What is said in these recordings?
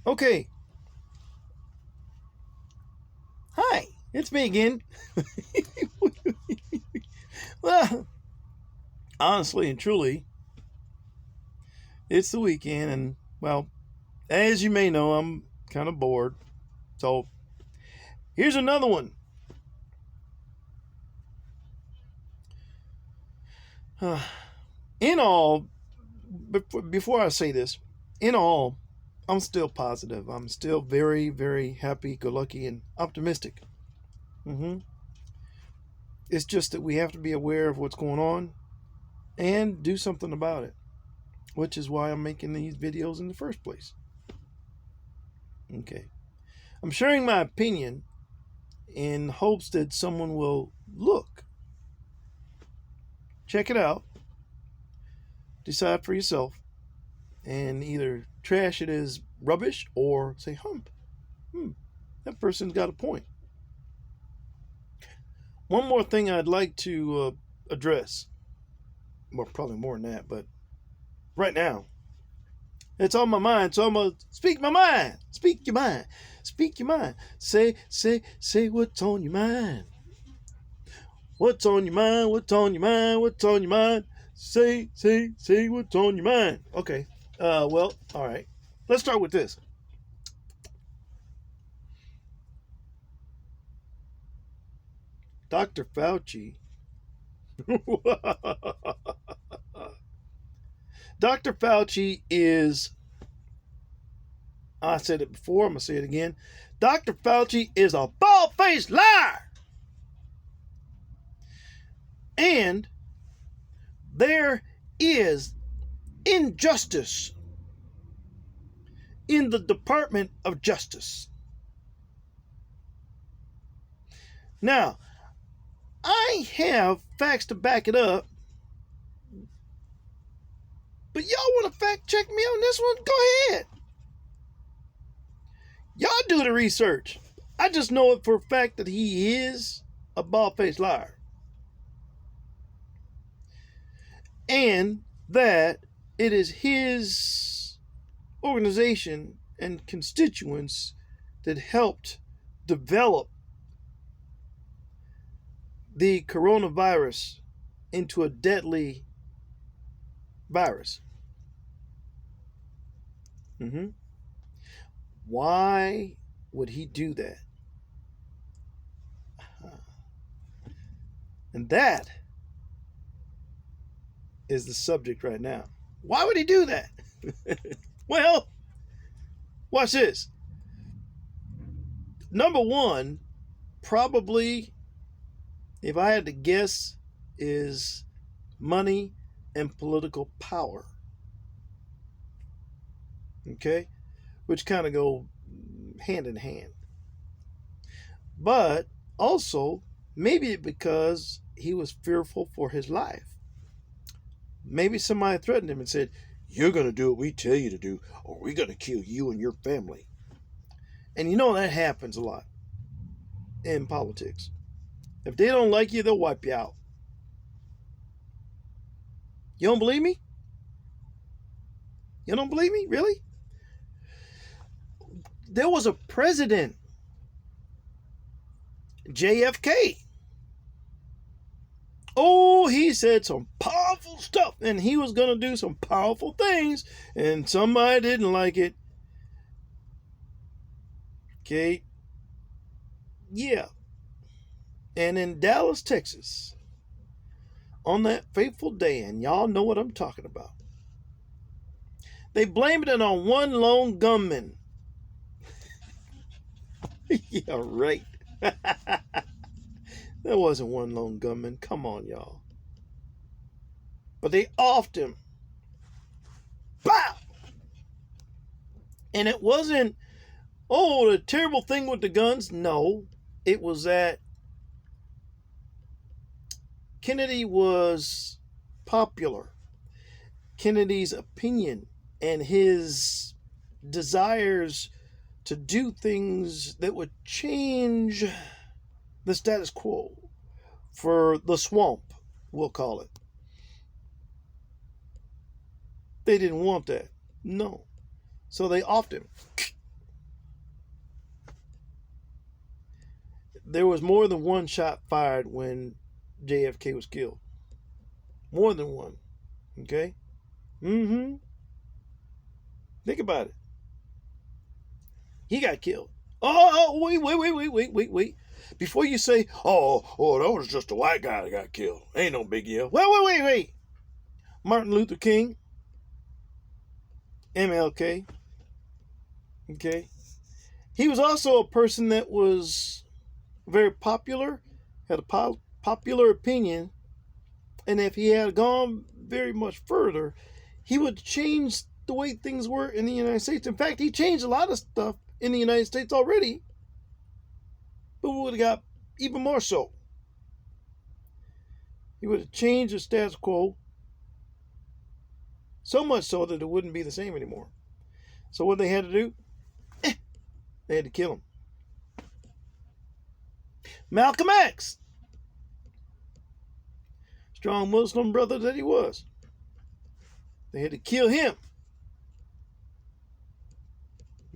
Okay. Hi, it's me again. Well, honestly and truly, it's the weekend, and well, as you may know, I'm kind of bored. So here's another one. In all, before I say this, in all, I'm still positive. I'm still very, very happy, go lucky, and optimistic. hmm It's just that we have to be aware of what's going on and do something about it, which is why I'm making these videos in the first place. Okay. I'm sharing my opinion in hopes that someone will look, check it out, decide for yourself, and either trash it as rubbish or say, that person's got a point. One more thing I'd like to address. Well, probably more than that, but right now, it's on my mind, so I'm going to speak my mind. Speak your mind. Speak your mind. Say what's on your mind. What's on your mind? What's on your mind? What's on your mind? Say what's on your mind. Okay. Well, all right. Let's start with this. Dr. Fauci. Dr. Fauci is, I said it before, I'm going to say it again. Dr. Fauci is a bald-faced liar. And there is injustice in the Department of Justice. Now, I have facts to back it up, but y'all want to fact check me on this one? Go ahead. Y'all do the research. I just know it for a fact that he is a bald-faced liar. And that it is his organization and constituents that helped develop the coronavirus into a deadly virus. Why would he do that? And that is the subject right now. Why would he do that? Well, watch this. Number one, probably, if I had to guess, is money and political power. Okay? Which kind of go hand in hand. But also, maybe because he was fearful for his life. Maybe somebody threatened him and said, "You're going to do what we tell you to do, or we're going to kill you and your family." And you know that happens a lot in politics. If they don't like you, they'll wipe you out. You don't believe me? You don't believe me? Really? There was a president, JFK. Oh, he said some powerful stuff, and he was going to do some powerful things, and somebody didn't like it. Okay. Yeah. And in Dallas, Texas, on that fateful day, and y'all know what I'm talking about, they blamed it on one lone gunman. Yeah, right. There wasn't one lone gunman. Come on, y'all. But they offed him. Pow! And it wasn't, oh, the terrible thing with the guns. No, it was that Kennedy was popular. Kennedy's opinion and his desires to do things that would change the status quo for the swamp, we'll call it. They didn't want that. No. So they offed him. there was more than one shot fired when JFK was killed. More than one. Okay? Mm-hmm. Think about it. He got killed. Oh, wait. Before you say, oh, that was just a white guy that got killed. Ain't no big deal. Wait. Martin Luther King, MLK. Okay? He was also a person that was very popular, had a popular opinion, and if he had gone very much further, he would change the way things were in the United States. In fact, he changed a lot of stuff in the United States already, but we would have got even more so. He would have changed the status quo so much so that it wouldn't be the same anymore. So what they had to do? They had to kill him. Malcolm X, strong Muslim brother that he was, they had to kill him.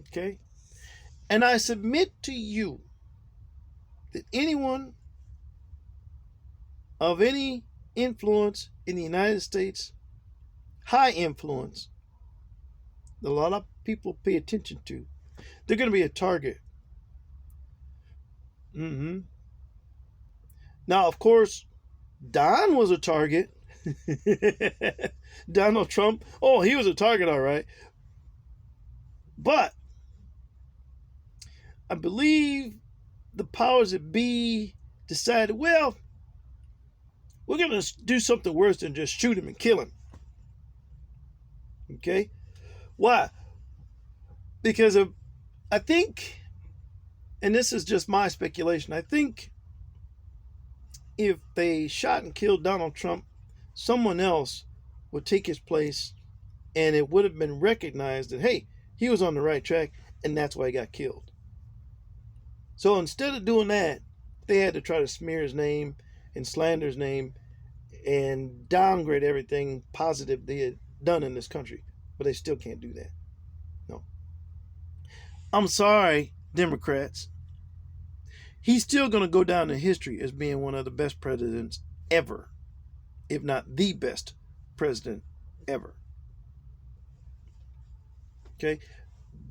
Okay? And I submit to you that anyone of any influence in the United States, high influence, that a lot of people pay attention to, they're going to be a target. Now, of course, Don was a target. Donald Trump, oh, he was a target, all right. But I believe the powers that be decided, well, we're going to do something worse than just shoot him and kill him. Okay? Why? Because I think, and this is just my speculation, I think if they shot and killed Donald Trump, someone else would take his place, and it would have been recognized that, hey, he was on the right track, and that's why he got killed. So instead of doing that, they had to try to smear his name and slander his name and downgrade everything positive they had done in this country. But they still can't do that. No. I'm sorry, Democrats. He's still going to go down in history as being one of the best presidents ever, if not the best president ever. Okay?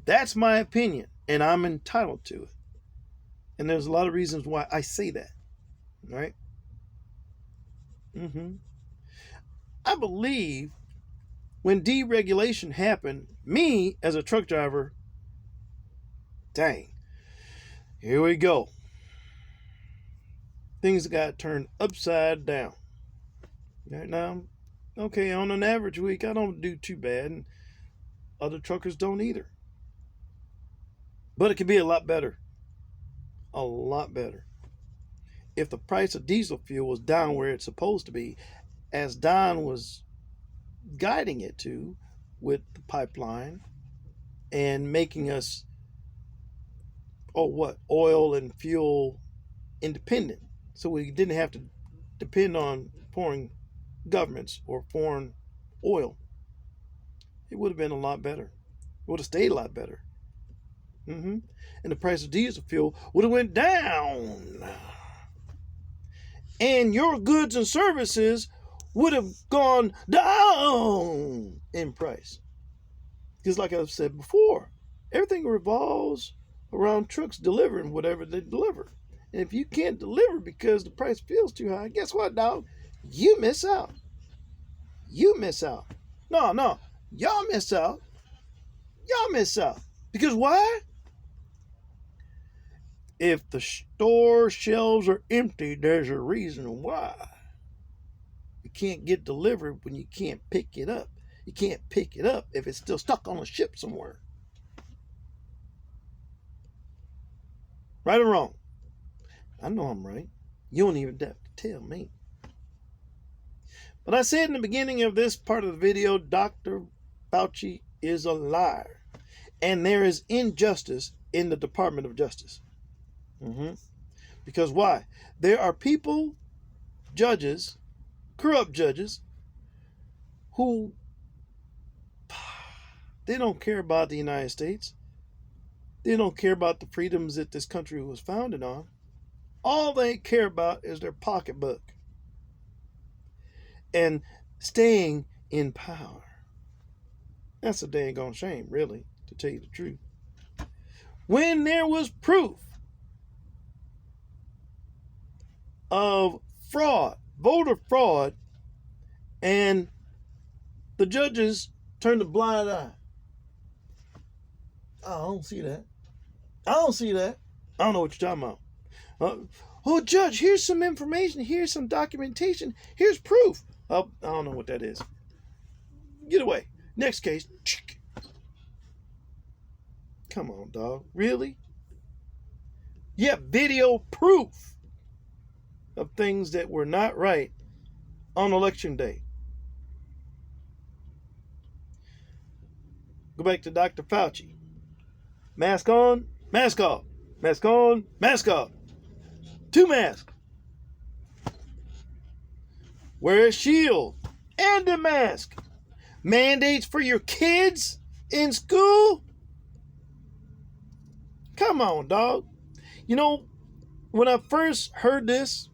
That's my opinion, and I'm entitled to it. And there's a lot of reasons why I say that. Right? I believe when deregulation happened, me as a truck driver, dang, here we go. Things got turned upside down. Right now, okay, on an average week, I don't do too bad, and other truckers don't either. But it could be a lot better. A lot better. If the price of diesel fuel was down where it's supposed to be, as Don was guiding it to with the pipeline and making us, oil and fuel independent. So we didn't have to depend on foreign governments or foreign oil. It would have been a lot better. It would have stayed a lot better. And the price of diesel fuel would have went down. And your goods and services would have gone down in price. Because like I've said before, everything revolves around trucks delivering whatever they deliver. And if you can't deliver because the price feels too high, guess what, dog? You miss out. You miss out. No. Y'all miss out. Y'all miss out. Because why? If the store shelves are empty, there's a reason why. You can't get delivered when you can't pick it up. You can't pick it up if it's still stuck on a ship somewhere. Right or wrong? I know I'm right. You don't even have to tell me. But I said in the beginning of this part of the video, Dr. Fauci is a liar. And there is injustice in the Department of Justice. Because why? There are people, judges, corrupt judges, who they don't care about the United States. They don't care about the freedoms that this country was founded on. All they care about is their pocketbook and staying in power. That's a dang gone shame, really, to tell you the truth. When there was proof of fraud, voter fraud, and the judges turned a blind eye. Oh, I don't see that. I don't see that. I don't know what you're talking about. Oh, Judge, here's some information. Here's some documentation. Here's proof. Oh, I don't know what that is. Get away. Next case. Come on, dog. Really? Yeah, video proof of things that were not right on election day. Go back to Dr. Fauci. Mask on, mask off. Mask on, mask off. 2 masks. Wear a shield and a mask. Mandates for your kids in school? Come on, dog. You know, when I first heard this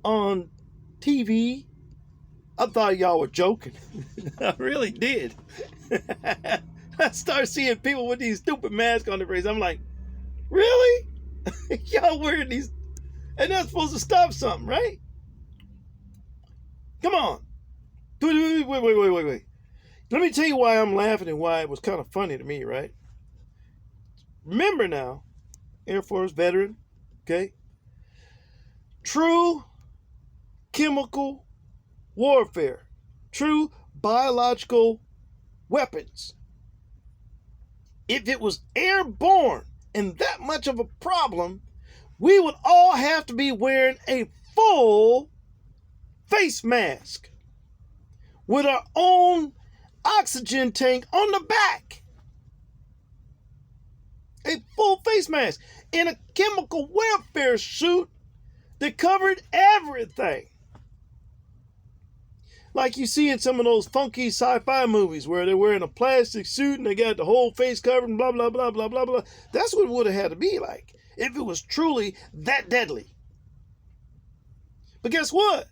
on TV, I thought y'all were joking. I really did. I started seeing people with these stupid masks on their face. I'm like, really? Y'all wearing these? And that's supposed to stop something, right? Come on. Wait. Let me tell you why I'm laughing and why it was kind of funny to me, right? Remember now, Air Force veteran, okay? True chemical warfare, true biological weapons. If it was airborne and that much of a problem, we would all have to be wearing a full face mask with our own oxygen tank on the back. A full face mask in a chemical warfare suit that covered everything. Like you see in some of those funky sci-fi movies where they're wearing a plastic suit and they got the whole face covered and blah, blah, blah, blah, blah, blah. That's what it would have had to be like if it was truly that deadly. But guess what?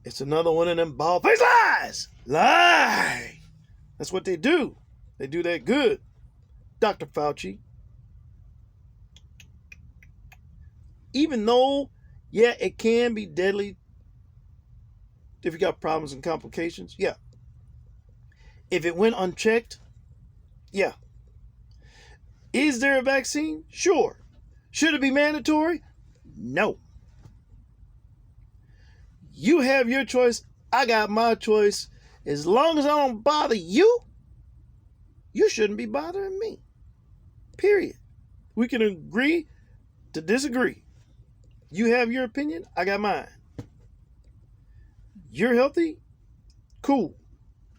It's another one of them bald-faced lies. Lie. That's what they do. They do that good. Dr. Fauci. Even though, yeah, it can be deadly if you got problems and complications, yeah. If it went unchecked, yeah. Is there a vaccine? Sure. Should it be mandatory? No. You have your choice. I got my choice. As long as I don't bother you, you shouldn't be bothering me. Period. We can agree to disagree. You have your opinion. I got mine. You're healthy? Cool.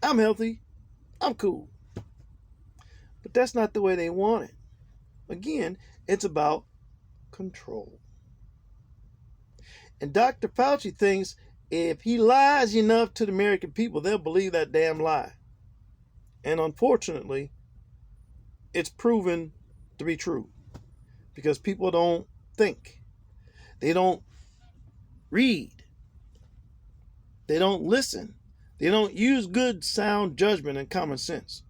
I'm healthy. I'm cool. But that's not the way they want it. Again, it's about control. And Dr. Fauci thinks if he lies enough to the American people, they'll believe that damn lie. And unfortunately, it's proven to be true. Because people don't think. They don't read. They don't listen. They don't use good, sound judgment and common sense.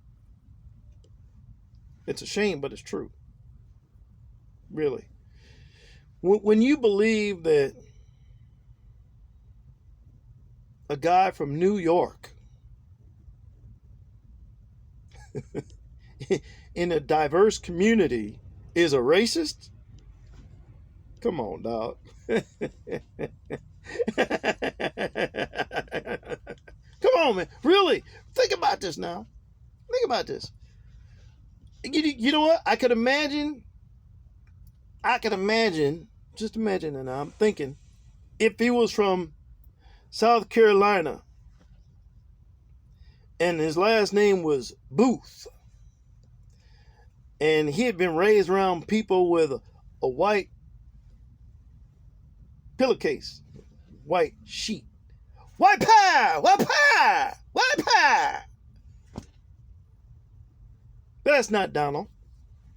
It's a shame, but it's true. Really. When you believe that a guy from New York in a diverse community is a racist, come on, dog. Come on, man. Really? Think about this now. Think about this. You know what? I could imagine, just imagine, and I'm thinking, if he was from South Carolina and his last name was Booth, and he had been raised around people with a white pillowcase, white sheet. White pie! White pie! White pie! That's not Donald.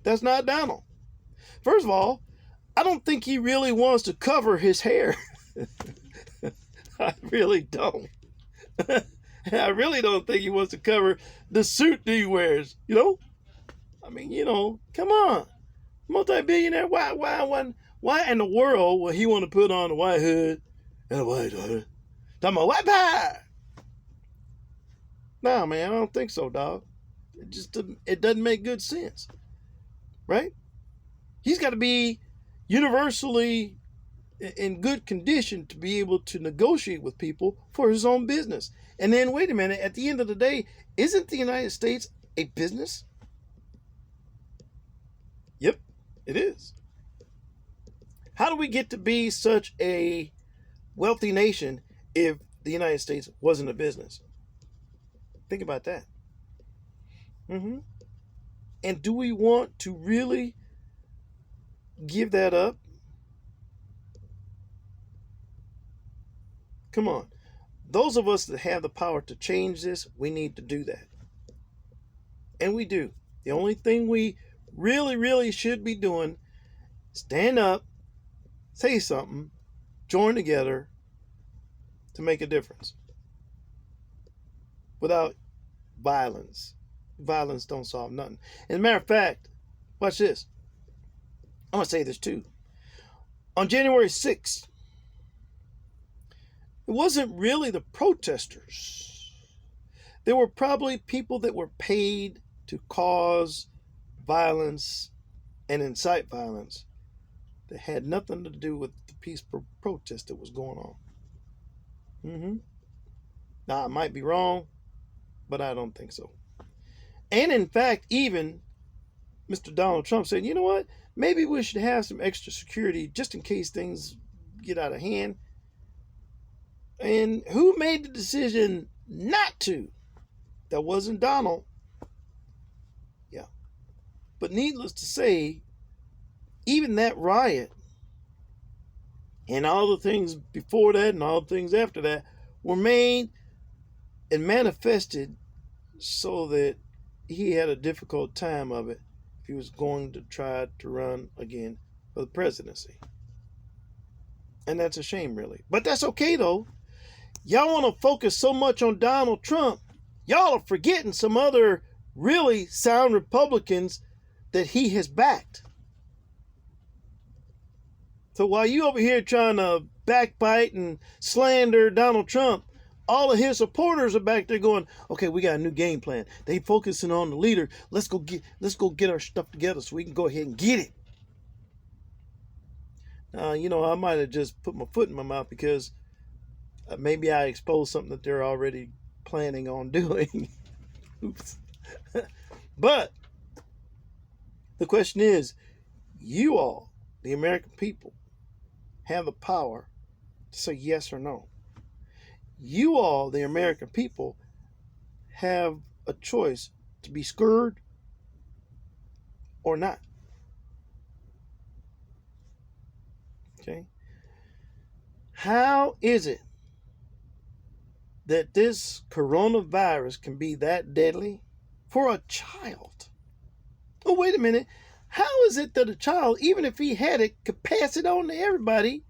That's not Donald. First of all, I don't think he really wants to cover his hair. I really don't. I really don't think he wants to cover the suit that he wears. I mean, come on, multi-billionaire. Why in the world would he want to put on a white hood and a white hood? Talking about white power. No, man, I don't think so, dog. It doesn't make good sense, right? He's got to be universally in good condition to be able to negotiate with people for his own business. And then, wait a minute, at the end of the day, isn't the United States a business? Yep, it is. How do we get to be such a wealthy nation if the United States wasn't a business? Think about that. And do we want to really give that up? Come on. Those of us that have the power to change this, we need to do that. And we do. The only thing we really, really should be doing, stand up, say something, join together to make a difference. Without violence. Violence don't solve nothing. As a matter of fact, watch this. I'm going to say this too. On January 6th, it wasn't really the protesters. There were probably people that were paid to cause violence and incite violence that had nothing to do with the peaceful protest that was going on. Now, I might be wrong, but I don't think so. And in fact, even Mr. Donald Trump said, you know what? Maybe we should have some extra security just in case things get out of hand. And who made the decision not to? That wasn't Donald. Yeah. But needless to say, even that riot and all the things before that and all the things after that were made and manifested so that he had a difficult time of it if he was going to try to run again for the presidency. And that's a shame, really. But that's okay, though. Y'all want to focus so much on Donald Trump, y'all are forgetting some other really sound Republicans that he has backed. So while you over here trying to backbite and slander Donald Trump, all of his supporters are back there going, okay, we got a new game plan. They focusing on the leader. Let's go get our stuff together so we can go ahead and get it. I might have just put my foot in my mouth because maybe I exposed something that they're already planning on doing. Oops. But the question is, you all, the American people, have the power to say yes or no. You all, the American people, have a choice to be scared or not. Okay? How is it that this coronavirus can be that deadly for a child? Oh, wait a minute. How is it that a child, even if he had it, could pass it on to everybody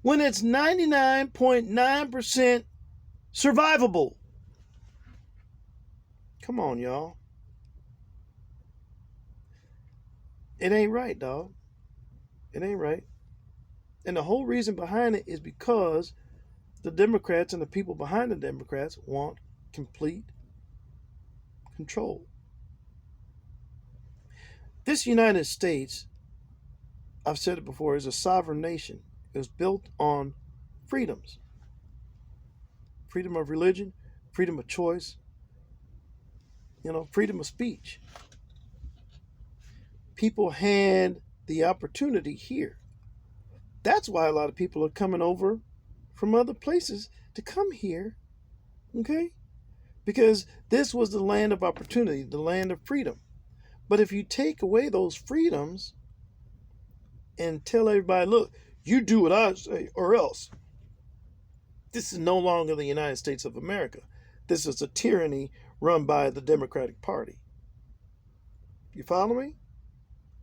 when it's 99.9% survivable? Come on, y'all. It ain't right, dog. It ain't right. And the whole reason behind it is because the Democrats and the people behind the Democrats want complete control. This United States, I've said it before, is a sovereign nation. It was built on freedoms. Freedom of religion, freedom of choice, freedom of speech. People had the opportunity here. That's why a lot of people are coming over from other places to come here, okay? Because this was the land of opportunity, the land of freedom. But if you take away those freedoms and tell everybody, look, you do what I say or else, this is no longer the United States of America. This is a tyranny run by the Democratic Party. You follow me?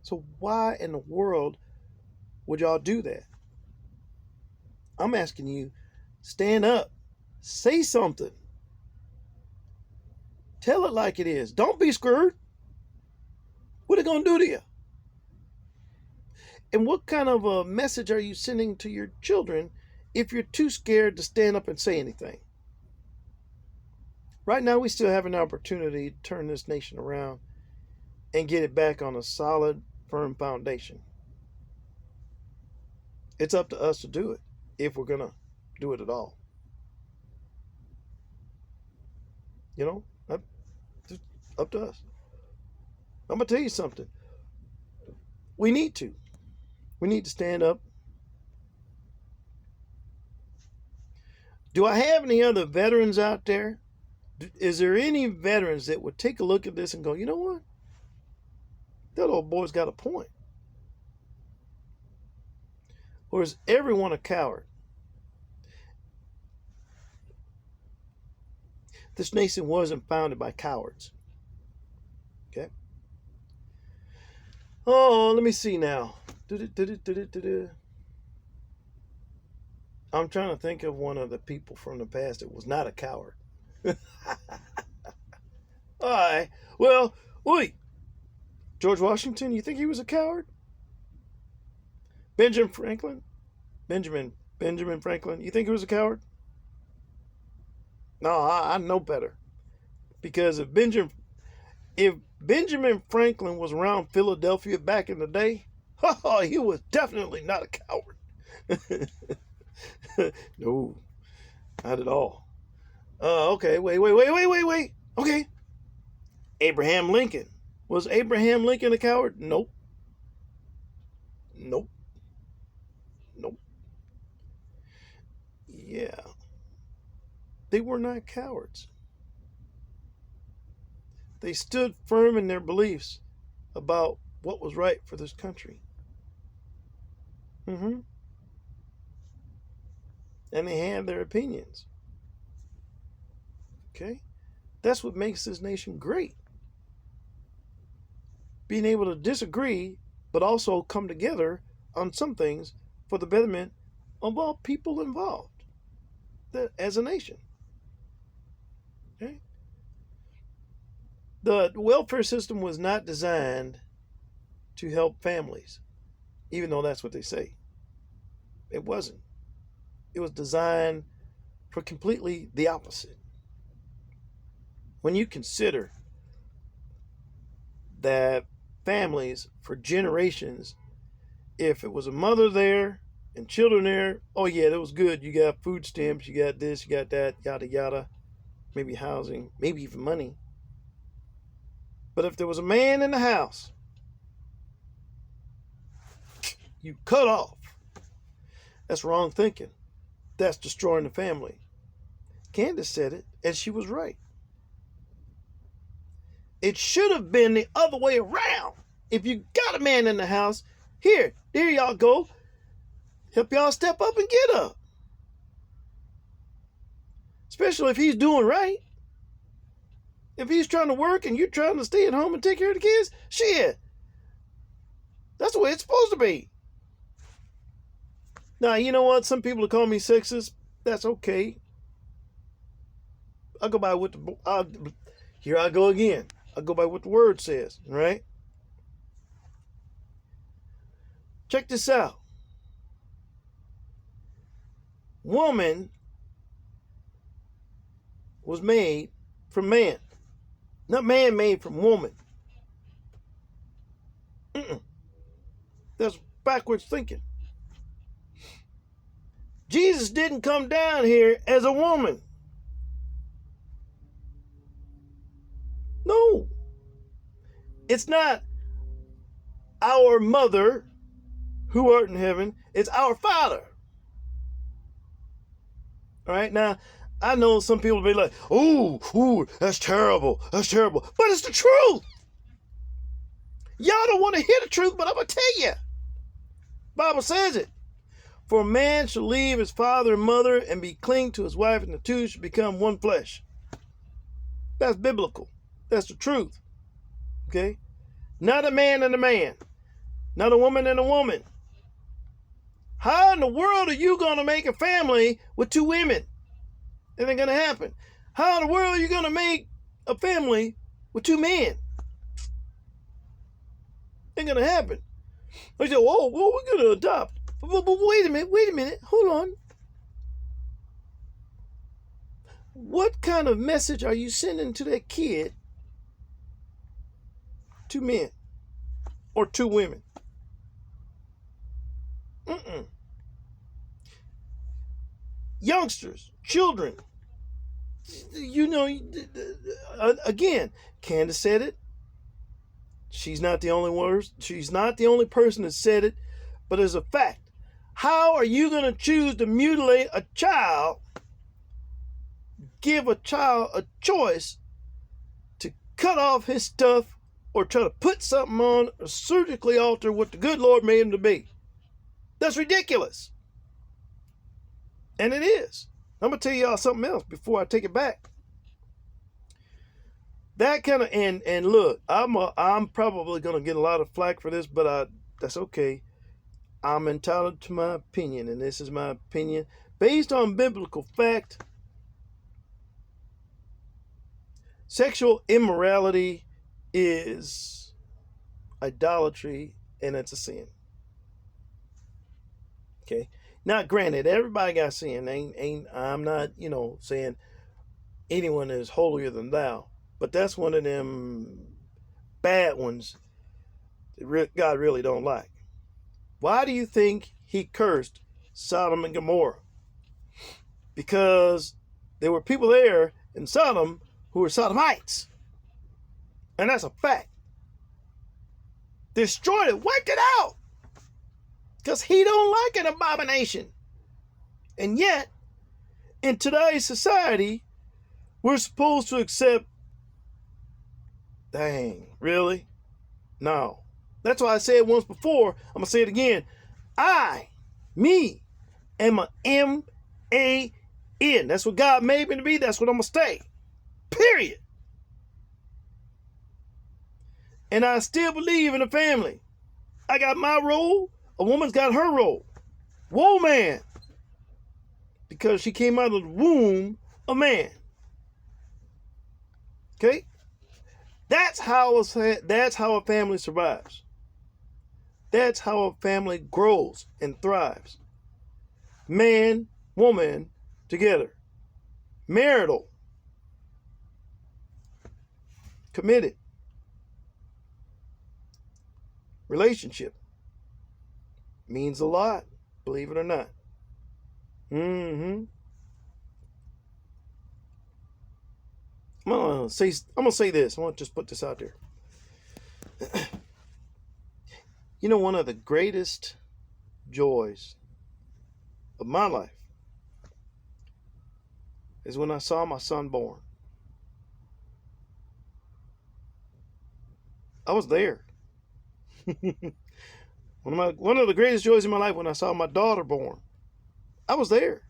So why in the world would y'all do that? I'm asking you, stand up, say something, tell it like it is. Don't be scared. What are they gonna do to you? And what kind of a message are you sending to your children if you're too scared to stand up and say anything? Right now, we still have an opportunity to turn this nation around and get it back on a solid, firm foundation. It's up to us to do it if we're going to do it at all. You know, it's up to us. I'm going to tell you something. We need to stand up. Do I have any other veterans out there? Is there any veterans that would take a look at this and go, you know what? That old boy's got a point. Or is everyone a coward? This nation wasn't founded by cowards. Okay? Oh, let me see now. I'm trying to think of one of the people from the past that was not a coward. All right. Well, wait. George Washington, you think he was a coward? Benjamin Franklin, you think he was a coward? No, I know better. Because if Benjamin Franklin was around Philadelphia back in the day, he was definitely not a coward. No, not at all. Okay, wait. Okay. Abraham Lincoln. Was Abraham Lincoln a coward? Nope. Yeah. They were not cowards. They stood firm in their beliefs about what was right for this country. And they had their opinions. Okay? That's what makes this nation great. Being able to disagree, but also come together on some things for the betterment of all people involved as a nation. Okay? The welfare system was not designed to help families, even though that's what they say. It wasn't. It was designed for completely the opposite. When you consider that families for generations, if it was a mother there and children there, oh yeah, that was good. You got food stamps, you got this, you got that, yada yada, maybe housing, maybe even money. But if there was a man in the house, you cut off. That's wrong thinking. That's destroying the family. Candace said it, and she was right. It should have been the other way around. If you got a man in the house, there y'all go. Help y'all step up and get up. Especially if he's doing right. If he's trying to work and you're trying to stay at home and take care of the kids, shit. That's the way it's supposed to be. Now, you know what? Some people will call me sexist. That's okay. I'll go by what here I go again. I'll go by what the word says, right? Check this out. Woman was made from man. Not man made from woman. That's backwards thinking. Jesus didn't come down here as a woman. No. It's not our mother who art in heaven. It's our Father. All right? Now, I know some people will be like, ooh, that's terrible. That's terrible. But it's the truth. Y'all don't want to hear the truth, but I'm going to tell you. Bible says it. For a man shall leave his father and mother and be cling to his wife, and the two shall become one flesh. That's biblical. That's the truth. Okay? not a man and a man, not a woman and a woman. How in the world are you going to make a family with two women? It ain't going to happen. How in the world are you going to make a family with two men? Ain't going to happen. I said, whoa, we're going to adopt. But wait a minute, hold on. What kind of message are you sending to that kid? Two men or two women? Youngsters, children. You know, again, Candace said it. She's not the only one. She's not the only person that said it, but it's a fact. How are you going to choose to mutilate a child, give a child a choice to cut off his stuff or try to put something on or surgically alter what the good Lord made him to be? That's ridiculous. And it is. I'm going to tell y'all something else before I take it back. That kind of, and look, I'm probably going to get a lot of flack for this, but that's okay. I'm entitled to my opinion, and this is my opinion based on biblical fact. Sexual immorality is idolatry, and it's a sin. Okay. Now, granted, everybody got sin. I'm not, saying anyone is holier than thou, but that's one of them bad ones that God really don't like. Why do you think he cursed Sodom and Gomorrah? Because there were people there in Sodom who were Sodomites. And that's a fact. Destroyed it, wiped it out. Because he don't like an abomination. And yet, in today's society, we're supposed to accept, dang, really? No. That's why I said once before, I'm going to say it again. Me, am a M-A-N. That's what God made me to be. That's what I'm going to stay. Period. And I still believe in the family. I got my role. A woman's got her role. Whoa, man. Because she came out of the womb a man. Okay? That's how a family survives. That's how a family grows and thrives. Man, woman, together. Marital. Committed. Relationship. Means a lot, believe it or not. I'm gonna say this. I want to just put this out there. One of the greatest joys of my life is when I saw my son born. I was there. One of the greatest joys in my life when I saw my daughter born. I was there.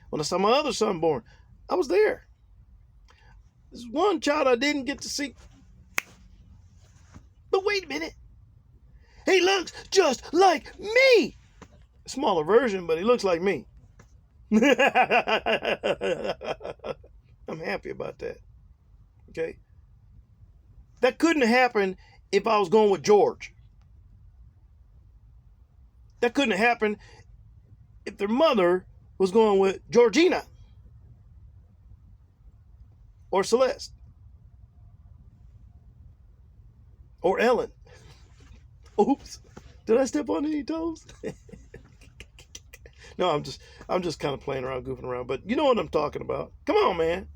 When I saw my other son born, I was there. There's one child I didn't get to see. But wait a minute. He looks just like me. Smaller version, but he looks like me. I'm happy about that. Okay? That couldn't happen if I was going with George. That couldn't happen if their mother was going with Georgina or Celeste or Ellen. Oops. Did I step on any toes? No, I'm just kind of playing around, goofing around, but you know what I'm talking about. Come on, man.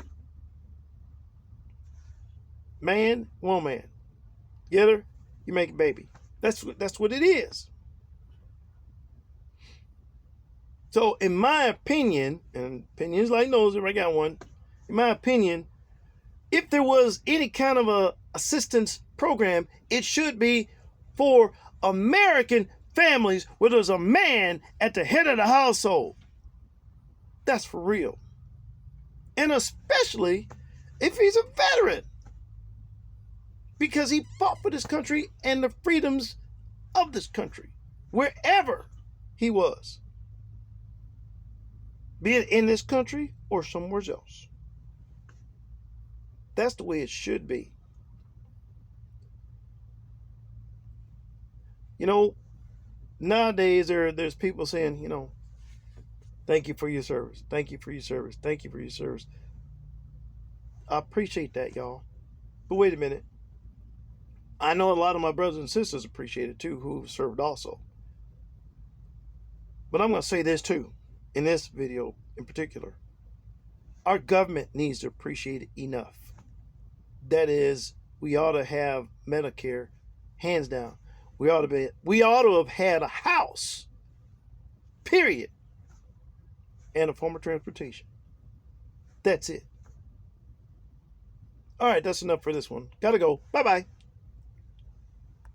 Man, woman. Together, you make a baby. That's what it is. So, in my opinion, and opinions like those, if I got one, in my opinion, if there was any kind of a assistance program, it should be for American families where there's a man at the head of the household. That's for real. And especially if he's a veteran. because he fought for this country and the freedoms of this country, wherever he was, be it in this country or somewhere else. That's the way it should be. You know, nowadays there's people saying, you know, thank you for your service. Thank you for your service. Thank you for your service. I appreciate that, y'all. But wait a minute. I know a lot of my brothers and sisters appreciate it too, who served also. But I'm going to say this too, in this video in particular. Our government needs to appreciate it enough. That is, we ought to have Medicare, hands down. We ought to have had a house, period, and a form of transportation. That's it. All right, that's enough for this one. Gotta go. Bye-bye.